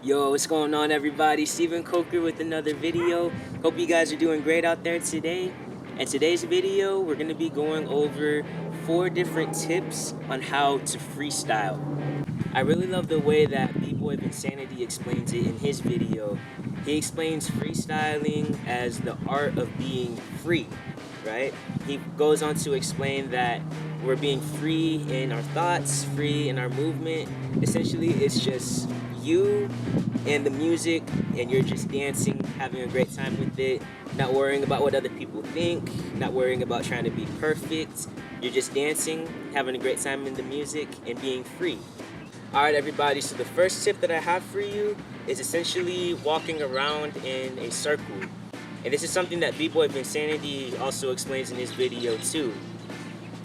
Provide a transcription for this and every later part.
Yo, what's going on, everybody? Steven Coker with another video. Hope you guys are doing great out there today. In today's video, we're going to be going over 4 different tips on how to freestyle. I really love the way that Bboy Vincanity explains it in his video. He explains freestyling as the art of being free, right? He goes on to explain that we're being free in our thoughts, free in our movement. Essentially, it's just you and the music, and you're just dancing, having a great time with it, not worrying about what other people think, not worrying about trying to be perfect. You're just dancing, having a great time in the music, and being free. Alright, everybody, so the first tip that I have for you is essentially walking around in a circle. And this is something that Bboy Vincanity also explains in his video too.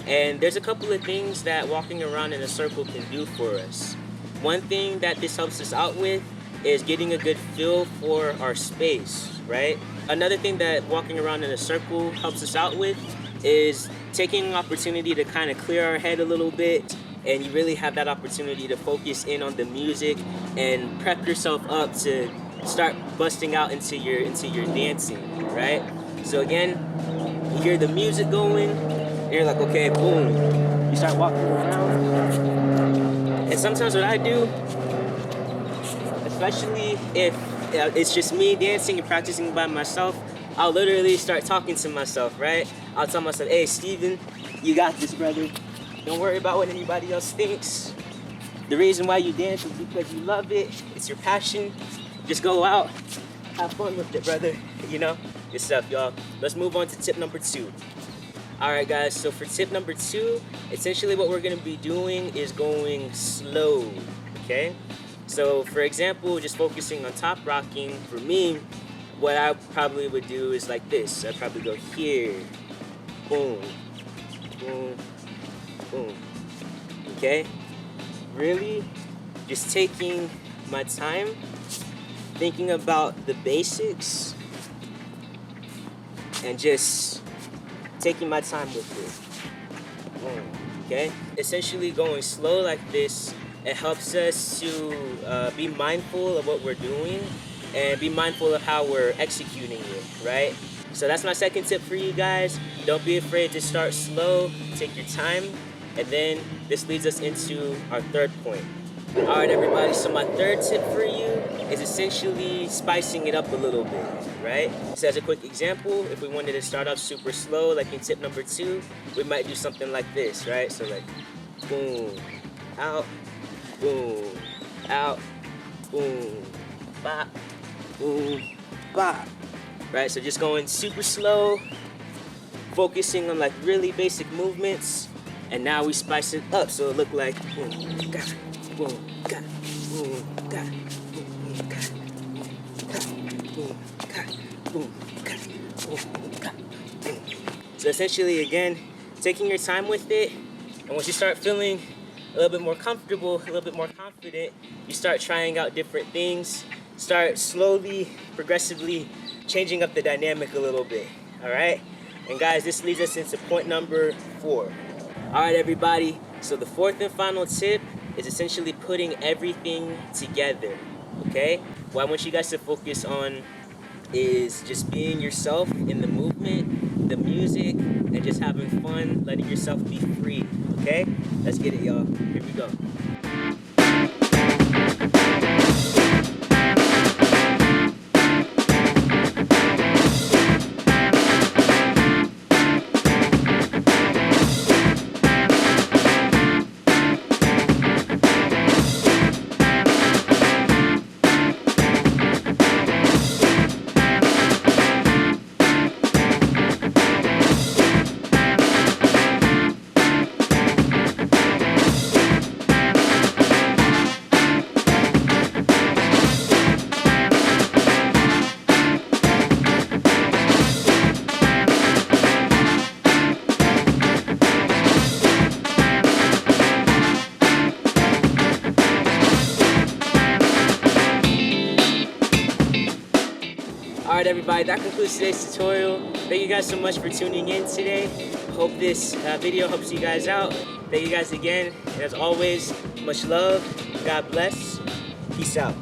And there's a couple of things that walking around in a circle can do for us. One thing that this helps us out with is getting a good feel for our space, right? Another thing that walking around in a circle helps us out with is taking an opportunity to kind of clear our head a little bit, and you really have that opportunity to focus in on the music and prep yourself up to start busting out into your dancing, right? So again, you hear the music going, and you're like, okay, boom. You start walking around. And sometimes what I do, especially if it's just me dancing and practicing by myself, I'll literally start talking to myself, right? I'll tell myself, hey, Steven, you got this, brother. Don't worry about what anybody else thinks. The reason why you dance is because you love it. It's your passion. Just go out, have fun with it, brother. You know? Good stuff, y'all. Let's move on to tip number 2. Alright guys, so for tip number 2, essentially what we're going to be doing is going slow, okay? So for example, just focusing on top rocking, for me, what I probably would do is like this. I'd probably go here, boom, boom, boom, okay? Really just taking my time, thinking about the basics, and just taking my time with it, okay? Essentially going slow like this, it helps us to be mindful of what we're doing and be mindful of how we're executing it, right? So that's my second tip for you guys. Don't be afraid to start slow, take your time, and then this leads us into our third point. Alright everybody, so my third tip for you is essentially spicing it up a little bit, right? So as a quick example, if we wanted to start off super slow, like in tip number 2, we might do something like this, right? So like, boom, out, boom, out, boom, bop, boom, bop, right? So just going super slow, focusing on like really basic movements, and now we spice it up so it look like boom, got, boom, got, boom, got, boom, got, boom, got, boom, got, boom, got, boom. So essentially, again, taking your time with it, and once you start feeling a little bit more comfortable, a little bit more confident, you start trying out different things, start slowly, progressively changing up the dynamic a little bit, all right? And guys, this leads us into point number 4. All right, everybody, so the 4th and final tip is essentially putting everything together, okay? What I want you guys to focus on is just being yourself in the movement, the music, and just having fun, letting yourself be free, okay? Let's get it, y'all. Here we go. Alright everybody, that concludes today's tutorial. Thank you guys so much for tuning in today. Hope this video helps you guys out. Thank you guys again. And as always, much love. God bless. Peace out.